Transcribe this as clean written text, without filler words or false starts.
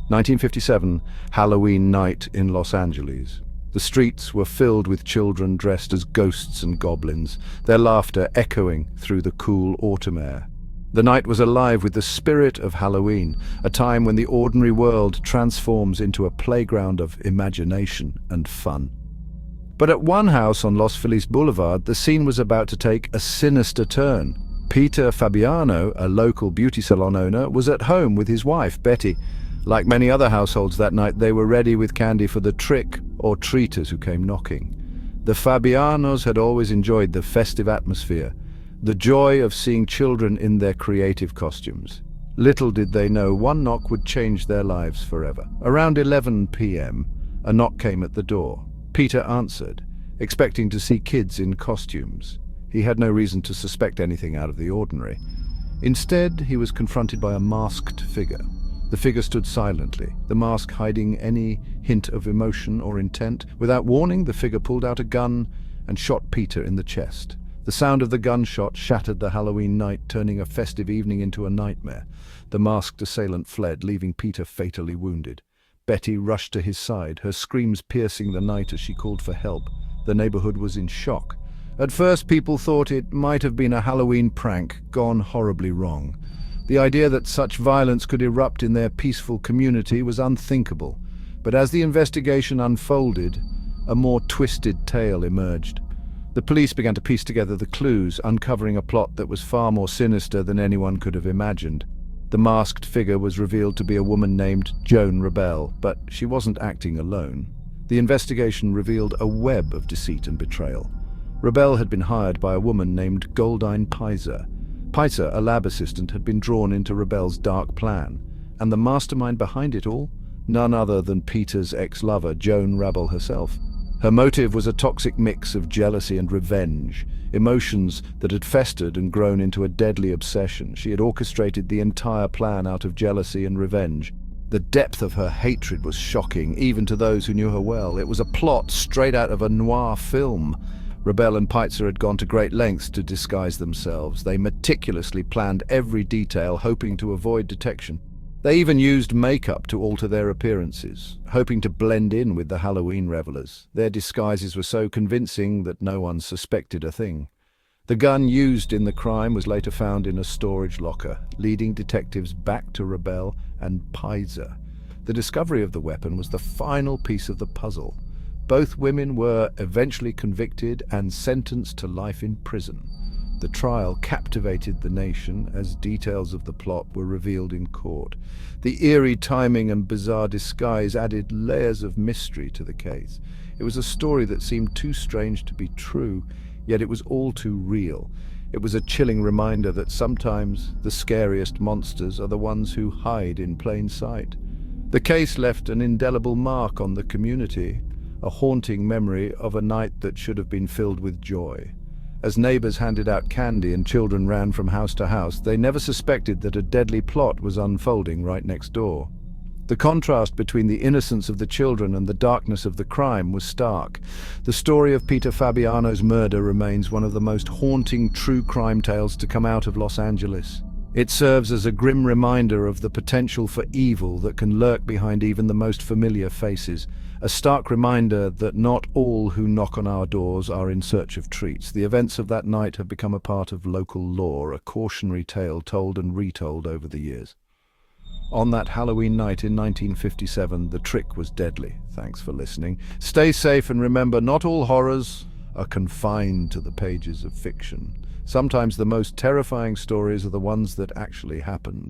1957, Halloween night in Los Angeles. The streets were filled with children dressed as ghosts and goblins, their laughter echoing through the cool autumn air. The night was alive with the spirit of Halloween, a time when the ordinary world transforms into a playground of imagination and fun. But at one house on Los Feliz Boulevard, the scene was about to take a sinister turn. Peter Fabiano, a local beauty salon owner, was at home with his wife, Betty. Like many other households that night, they were ready with candy for the trick or treaters who came knocking. The Fabianos had always enjoyed the festive atmosphere, the joy of seeing children in their creative costumes. Little did they know one knock would change their lives forever. Around 11 p.m., a knock came at the door. Peter answered, expecting to see kids in costumes. He had no reason to suspect anything out of the ordinary. Instead, he was confronted by a masked figure. The figure stood silently, the mask hiding any hint of emotion or intent. Without warning, the figure pulled out a gun and shot Peter in the chest. The sound of the gunshot shattered the Halloween night, turning a festive evening into a nightmare. The masked assailant fled, leaving Peter fatally wounded. Betty rushed to his side, her screams piercing the night as she called for help. The neighborhood was in shock. At first, people thought it might have been a Halloween prank gone horribly wrong. The idea that such violence could erupt in their peaceful community was unthinkable. But as the investigation unfolded, a more twisted tale emerged. The police began to piece together the clues, uncovering a plot that was far more sinister than anyone could have imagined. The masked figure was revealed to be a woman named Joan Rabel, but she wasn't acting alone. The investigation revealed a web of deceit and betrayal. Rabel had been hired by a woman named Goldyne Pizer. Pizer, a lab assistant, had been drawn into Rabel's dark plan. And the mastermind behind it all? None other than Peter's ex-lover, Joan Rabel herself. Her motive was a toxic mix of jealousy and revenge, emotions that had festered and grown into a deadly obsession. She had orchestrated the entire plan out of jealousy and revenge. The depth of her hatred was shocking, even to those who knew her well. It was a plot straight out of a noir film. Rabel and Pizer had gone to great lengths to disguise themselves. They meticulously planned every detail, hoping to avoid detection. They even used makeup to alter their appearances, hoping to blend in with the Halloween revelers. Their disguises were so convincing that no one suspected a thing. The gun used in the crime was later found in a storage locker, leading detectives back to Rabel and Pizer. The discovery of the weapon was the final piece of the puzzle. Both women were eventually convicted and sentenced to life in prison. The trial captivated the nation as details of the plot were revealed in court. The eerie timing and bizarre disguise added layers of mystery to the case. It was a story that seemed too strange to be true, yet it was all too real. It was a chilling reminder that sometimes the scariest monsters are the ones who hide in plain sight. The case left an indelible mark on the community, a haunting memory of a night that should have been filled with joy. As neighbors handed out candy and children ran from house to house, they never suspected that a deadly plot was unfolding right next door. The contrast between the innocence of the children and the darkness of the crime was stark. The story of Peter Fabiano's murder remains one of the most haunting true crime tales to come out of Los Angeles. It serves as a grim reminder of the potential for evil that can lurk behind even the most familiar faces. A stark reminder that not all who knock on our doors are in search of treats. The events of that night have become a part of local lore, a cautionary tale told and retold over the years. On that Halloween night in 1957, the trick was deadly. Thanks for listening. Stay safe and remember, not all horrors are confined to the pages of fiction. Sometimes the most terrifying stories are the ones that actually happened.